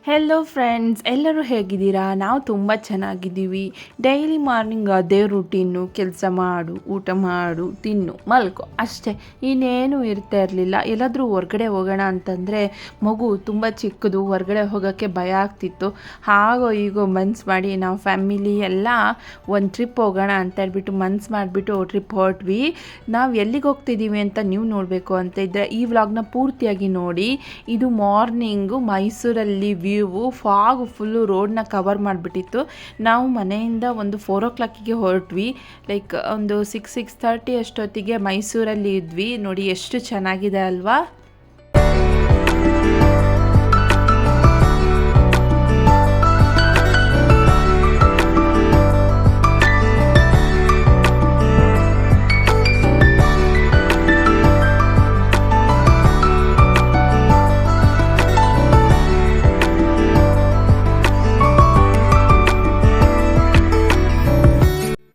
Hello friends, ಎಲ್ಲರೂ ಹೇಗಿದ್ದೀರಾ? ನಾವು ತುಂಬ ಚೆನ್ನಾಗಿದ್ದೀವಿ. ಡೈಲಿ ಮಾರ್ನಿಂಗ್ ಅದೇ ರೂಟೀನು, ಕೆಲಸ ಮಾಡು, ಊಟ ಮಾಡು, ತಿನ್ನು, ಮಲ್ಕೊ ಅಷ್ಟೇ, ಇನ್ನೇನು ಇರ್ತಾ ಇರಲಿಲ್ಲ. ಎಲ್ಲಾದರೂ ಹೊರ್ಗಡೆ ಹೋಗೋಣ ಅಂತಂದರೆ ಮಗು ತುಂಬ ಚಿಕ್ಕದು, ಹೊರ್ಗಡೆ ಹೋಗೋಕ್ಕೆ ಭಯ ಆಗ್ತಿತ್ತು. ಹಾಗೋ ಈಗೋ ಮನ್ಸು ಮಾಡಿ ನಾವು ಫ್ಯಾಮಿಲಿ ಎಲ್ಲ ಒಂದು ಟ್ರಿಪ್ ಹೋಗೋಣ ಅಂತ ಹೇಳ್ಬಿಟ್ಟು ಮನ್ಸು ಮಾಡಿಬಿಟ್ಟು ಟ್ರಿಪ್ ಹೊರಟ್ವಿ. ನಾವು ಎಲ್ಲಿಗೆ ಹೋಗ್ತಿದ್ದೀವಿ ಅಂತ ನೀವು ನೋಡಬೇಕು ಅಂತ ಇದ್ದರೆ ಈ ವ್ಲಾಗ್ನ ಪೂರ್ತಿಯಾಗಿ ನೋಡಿ. ಇದು ಮಾರ್ನಿಂಗು ಮೈಸೂರಲ್ಲಿ ವ್ಯೂವು, ಫಾಗ್ ಫುಲ್ಲು ರೋಡ್ನ ಕವರ್ ಮಾಡಿಬಿಟ್ಟಿತ್ತು. ನಾವು ಮನೆಯಿಂದ ಒಂದು 4 o'clock ಹೊರಟ್ವಿ. ಲೈಕ್ ಒಂದು 6:30 ಅಷ್ಟೊತ್ತಿಗೆ ಮೈಸೂರಲ್ಲಿ ಇದ್ವಿ. ನೋಡಿ ಎಷ್ಟು ಚೆನ್ನಾಗಿದೆ ಅಲ್ವಾ.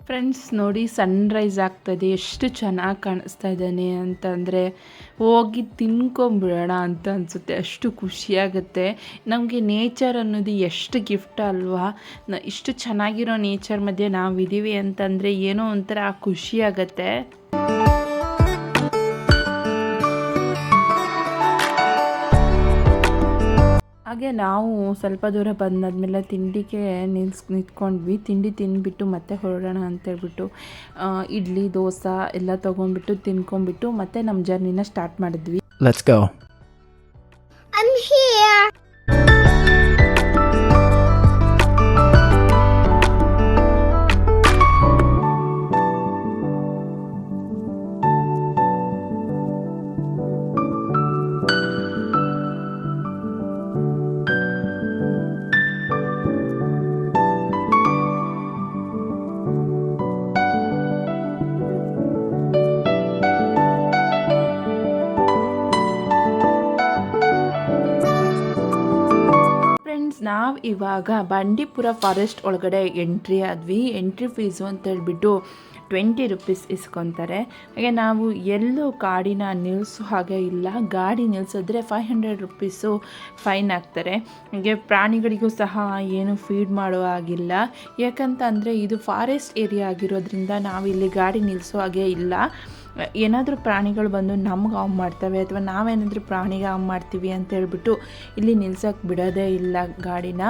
ಫ್ರೆಂಡ್ಸ್ ನೋಡಿ, ಸನ್ರೈಸ್ ಆಗ್ತದೆ, ಎಷ್ಟು ಚೆನ್ನಾಗಿ ಕಾಣಿಸ್ತಾ ಇದ್ದಾನೆ ಅಂತಂದರೆ ಹೋಗಿ ತಿನ್ಕೊಂಬಿಡೋಣ ಅಂತ ಅನಿಸುತ್ತೆ. ಅಷ್ಟು ಖುಷಿಯಾಗುತ್ತೆ. ನಮಗೆ ನೇಚರ್ ಅನ್ನೋದು ಎಷ್ಟು ಗಿಫ್ಟ್ ಅಲ್ವಾ. ಇಷ್ಟು ಚೆನ್ನಾಗಿರೋ ನೇಚರ್ ಮಧ್ಯೆ ನಾವಿದ್ದೀವಿ ಅಂತಂದರೆ ಏನೋ ಒಂಥರ ಖುಷಿಯಾಗತ್ತೆ. ಹಾಗೆ ನಾವು ಸ್ವಲ್ಪ ದೂರ ಬಂದಾದ್ಮೇಲೆ ತಿಂಡಿಗೆ ನಿಂತ್ಕೊಂಡ್ವಿ. ತಿಂಡಿ ತಿಂದುಬಿಟ್ಟು ಮತ್ತೆ ಹೊರಡೋಣ ಅಂತೇಳ್ಬಿಟ್ಟು ಇಡ್ಲಿ ದೋಸೆ ಎಲ್ಲ ತೊಗೊಂಡ್ಬಿಟ್ಟು ತಿನ್ಕೊಂಡ್ಬಿಟ್ಟು ಮತ್ತೆ ನಮ್ಮ ಜರ್ನಿನ ಸ್ಟಾರ್ಟ್ ಮಾಡಿದ್ವಿ. Let's go. I'm here. ನಾವು ಇವಾಗ ಬಂಡೀಪುರ ಫಾರೆಸ್ಟ್ ಒಳಗಡೆ ಎಂಟ್ರಿ ಆದ್ವಿ. ಎಂಟ್ರಿ ಫೀಸು ಅಂತ ಹೇಳ್ಬಿಟ್ಟು 20 rupees ಇಸ್ಕೊತಾರೆ. ಹಾಗೆ ನಾವು ಎಲ್ಲೂ ಗಾಡಿನ ನಿಲ್ಲಿಸೋ ಹಾಗೆ ಇಲ್ಲ. ಗಾಡಿ ನಿಲ್ಲಿಸಿದ್ರೆ 500 rupees ಫೈನ್ ಹಾಕ್ತಾರೆ. ಹಾಗೆ ಪ್ರಾಣಿಗಳಿಗೂ ಸಹ ಏನು ಫೀಡ್ ಮಾಡೋ ಹಾಗಿಲ್ಲ. ಯಾಕಂತಂದರೆ ಇದು ಫಾರೆಸ್ಟ್ ಏರಿಯಾ ಆಗಿರೋದ್ರಿಂದ ನಾವಿಲ್ಲಿ ಗಾಡಿ ನಿಲ್ಲಿಸೋ ಹಾಗೆ ಇಲ್ಲ. ಏನಾದರೂ ಪ್ರಾಣಿಗಳು ಬಂದು ನಮ್ಗೆ ಹಾಮ್ ಮಾಡ್ತವೆ ಅಥವಾ ನಾವೇನಾದರೂ ಪ್ರಾಣಿಗೆ ಹಾಮ್ ಮಾಡ್ತೀವಿ ಅಂತ ಹೇಳ್ಬಿಟ್ಟು ಇಲ್ಲಿ ನಿಲ್ಸೋಕ್ಕೆ ಬಿಡೋದೇ ಇಲ್ಲ ಗಾಡಿನ.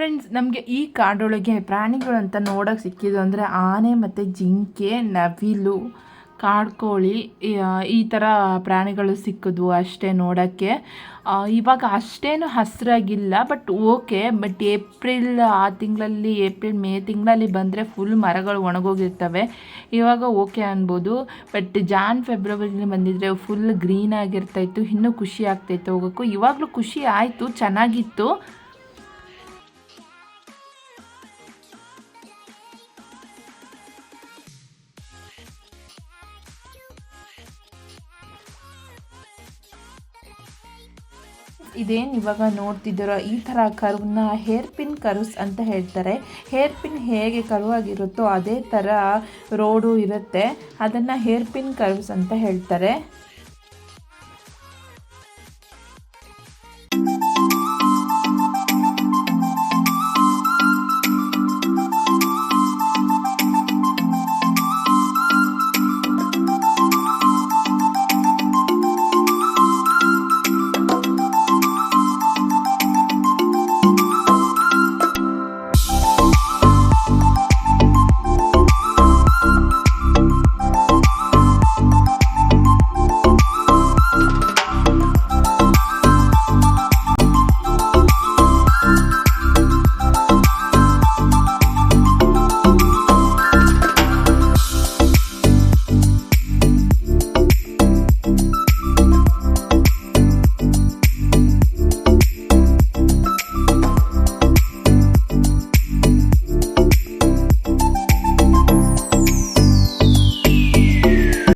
ಫ್ರೆಂಡ್ಸ್, ನಮಗೆ ಈ ಕಾಡೊಳಗೆ ಪ್ರಾಣಿಗಳು ಅಂತ ನೋಡೋಕ್ಕೆ ಸಿಕ್ಕಿದ್ದು ಅಂದರೆ ಆನೆ ಮತ್ತು ಜಿಂಕೆ, ನವಿಲು, ಕಾಡ್ಕೋಳಿ, ಈ ಥರ ಪ್ರಾಣಿಗಳು ಸಿಕ್ಕಿದ್ವು ಅಷ್ಟೇ ನೋಡೋಕ್ಕೆ. ಇವಾಗ ಅಷ್ಟೇನು ಹಸಿರಾಗಿಲ್ಲ, but okay. But April May ತಿಂಗಳಲ್ಲಿ ಬಂದರೆ ಫುಲ್ ಮರಗಳು ಒಣಗೋಗಿರ್ತವೆ. ಇವಾಗ ಓಕೆ ಅನ್ಬೋದು. ಬಟ್ ಫೆಬ್ರವರಿಲಿ ಬಂದಿದ್ದರೆ ಫುಲ್ ಗ್ರೀನ್ ಆಗಿರ್ತಾಯಿತ್ತು, ಇನ್ನೂ ಖುಷಿ ಆಗ್ತಾಯಿತ್ತು ಹೋಗೋಕ್ಕೂ. ಇವಾಗಲೂ ಖುಷಿ ಆಯಿತು, ಚೆನ್ನಾಗಿತ್ತು. ಇದೇನು ಇವಾಗ ನೋಡ್ತಿದ್ದೀರೋ ಈ ಥರ ಕರ್ವ್ನ ಹೇರ್ ಪಿನ್ ಕರ್ವ್ಸ್ ಅಂತ ಹೇಳ್ತಾರೆ. ಹೇರ್ ಪಿನ್ ಹೇಗೆ ಕರ್ವ್ ಆಗಿರುತ್ತೋ ಅದೇ ಥರ ರೋಡು ಇರುತ್ತೆ, ಅದನ್ನು ಹೇರ್ ಪಿನ್ ಕರ್ವ್ಸ್ ಅಂತ ಹೇಳ್ತಾರೆ.